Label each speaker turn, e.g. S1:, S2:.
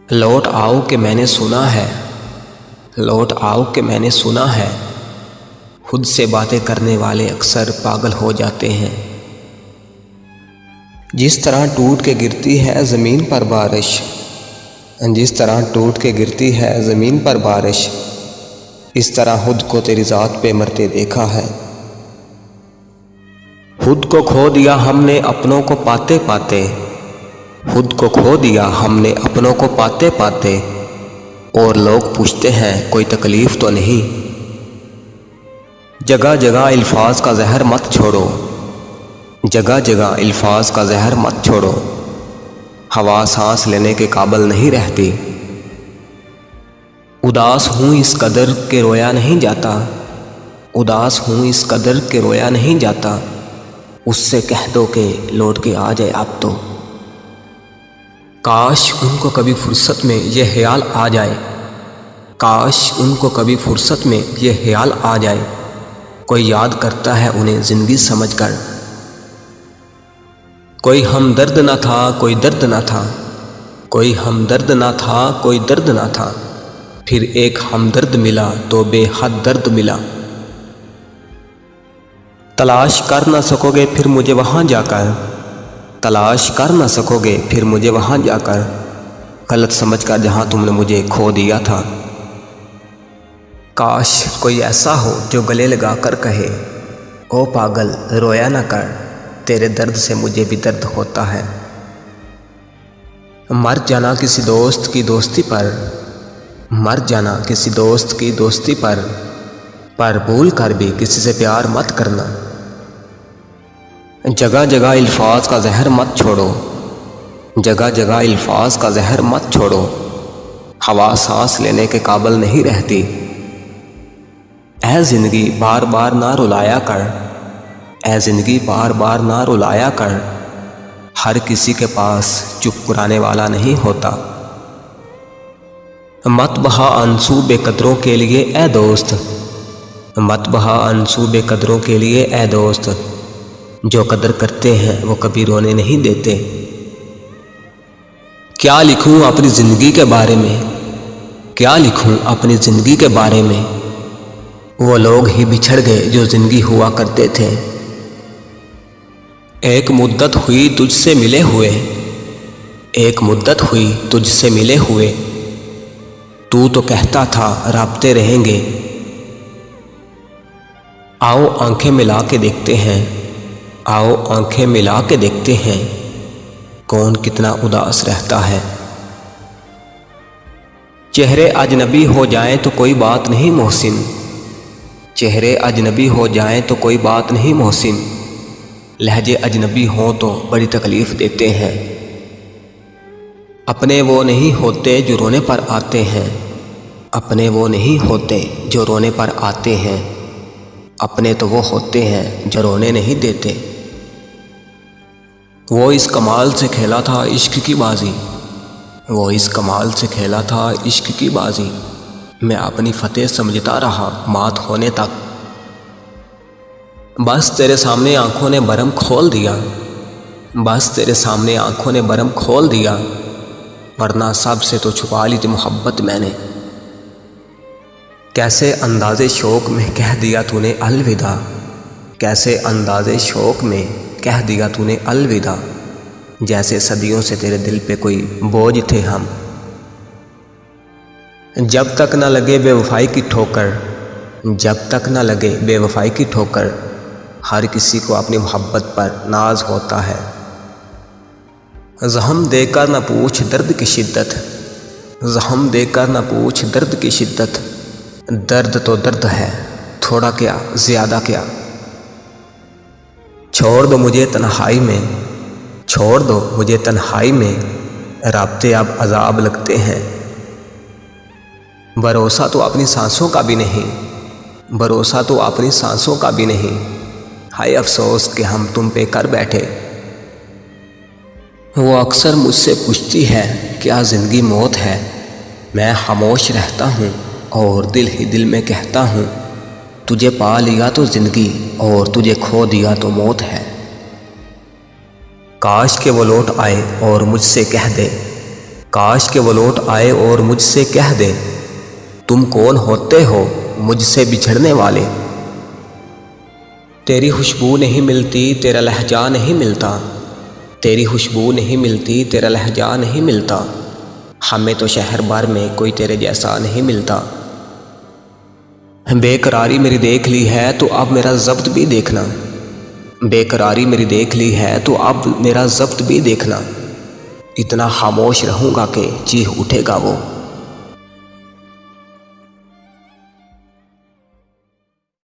S1: लौट आओ कि मैंने सुना है, लौट आओ कि मैंने सुना है, खुद से बातें करने वाले अक्सर पागल हो जाते हैं। जिस तरह टूट के गिरती है ज़मीन पर बारिश, जिस तरह टूट के गिरती है ज़मीन पर बारिश, इस तरह खुद को तेरी ज़ात पे मरते देखा है। खुद को खो दिया हमने अपनों को पाते पाते, खुद को खो दिया हमने अपनों को पाते पाते, और लोग पूछते हैं कोई तकलीफ़ तो नहीं। जगह जगह अल्फाज का जहर मत छोड़ो, जगह जगह अल्फाज का जहर मत छोड़ो, हवा सांस लेने के काबिल नहीं रहती। उदास हूँ इस कदर के रोया नहीं जाता, उदास हूँ इस कदर के रोया नहीं जाता, उससे कह दो कि लौट के आ जाए अब तो। काश उनको कभी फुर्सत में ये ख्याल आ जाए, काश उनको कभी फुर्सत में ये ख्याल आ जाए, कोई याद करता है उन्हें ज़िंदगी समझकर। कोई हमदर्द ना था कोई दर्द ना था, कोई हमदर्द ना था कोई दर्द ना था, फिर एक हमदर्द मिला तो बेहद दर्द मिला। तलाश कर ना सकोगे फिर मुझे वहाँ जाकर, तलाश कर ना सकोगे फिर मुझे वहाँ जाकर, गलत समझकर जहाँ तुमने मुझे खो दिया था। काश कोई ऐसा हो जो गले लगा कर कहे, ओ पागल रोया ना कर, तेरे दर्द से मुझे भी दर्द होता है। मर जाना किसी दोस्त की दोस्ती पर, मर जाना किसी दोस्त की दोस्ती पर भूल कर भी किसी से प्यार मत करना। जगह जगह अल्फाज का जहर मत छोड़ो, जगह जगह अल्फाज का जहर मत छोड़ो, हवा सांस लेने के काबिल नहीं रहती। ऐ ज़िंदगी बार बार ना रुलाया कर, ऐ ज़िंदगी बार बार ना रुलाया कर, हर किसी के पास चुप कराने वाला नहीं होता। मत बहा आंसू बेकदरों के लिए ए दोस्त, मत बहा आंसू बेकदरों के लिए ए दोस्त, जो कदर करते हैं वो कभी रोने नहीं देते। क्या लिखूं अपनी ज़िंदगी के बारे में, क्या लिखूं अपनी ज़िंदगी के बारे में, वो लोग ही बिछड़ गए जो ज़िंदगी हुआ करते थे। एक मुद्दत हुई तुझसे मिले हुए, एक मुद्दत हुई तुझसे मिले हुए, तू तो कहता था राब्ते रहेंगे। आओ आंखें मिला के देखते हैं, आओ आंखें मिला के देखते हैं, कौन कितना उदास रहता है। चेहरे अजनबी हो जाएं तो कोई बात नहीं मोहसिन, चेहरे अजनबी हो जाएं तो कोई बात नहीं मोहसिन, लहजे अजनबी हों तो बड़ी तकलीफ़ देते हैं। अपने वो नहीं होते जो रोने पर आते हैं, अपने वो नहीं होते जो रोने पर आते हैं, अपने तो वो होते हैं जो रोने नहीं देते। वो इस कमाल से खेला था इश्क की बाजी, वो इस कमाल से खेला था इश्क की बाजी, मैं अपनी फतेह समझता रहा मात होने तक। बस तेरे सामने आंखों ने बरम खोल दिया, बस तेरे सामने आंखों ने बरम खोल दिया, वरना सब से तो छुपा ली थी मोहब्बत मैंने। कैसे अंदाज़े शौक़ में कह दिया तूने अलविदा, कैसे अंदाज़े शौक़ में कह दिया तूने अलविदा, जैसे सदियों से तेरे दिल पे कोई बोझ थे हम। जब तक न लगे बेवफाई की ठोकर, जब तक न लगे बेवफाई की ठोकर, हर किसी को अपनी मोहब्बत पर नाज होता है। ज़ख्म देकर न पूछ दर्द की शिद्दत, ज़ख्म देकर न पूछ दर्द की शिद्दत, दर्द तो दर्द है थोड़ा क्या ज़्यादा क्या। छोड़ दो मुझे तन्हाई में, छोड़ दो मुझे तन्हाई में, राब्ते अब अजाब लगते हैं। भरोसा तो अपनी सांसों का भी नहीं, भरोसा तो अपनी सांसों का भी नहीं, हाय अफसोस कि हम तुम पे कर बैठे। वो अक्सर मुझसे पूछती है क्या ज़िंदगी मौत है, मैं खामोश रहता हूँ और दिल ही दिल में कहता हूँ, तुझे पा लिया तो ज़िंदगी और तुझे खो दिया तो मौत है। काश के वो लौट आए और मुझसे कह दे, کاش کہ وہ لوٹ آئے اور مجھ سے کہہ دے تم کون ہوتے ہو مجھ سے بچھڑنے والے۔ تیری خوشبو نہیں ملتی تیرا لہجہ نہیں ملتا، تیری خوشبو نہیں ملتی تیرا لہجہ نہیں ملتا، ہمیں تو شہر بھر میں کوئی تیرے جیسا نہیں ملتا۔ بے قراری میری دیکھ لی ہے تو اب میرا ضبط بھی دیکھنا، بے قراری میری دیکھ لی ہے تو اب میرا ضبط بھی دیکھنا، اتنا خاموش رہوں گا کہ چیخ اٹھے گا وہ۔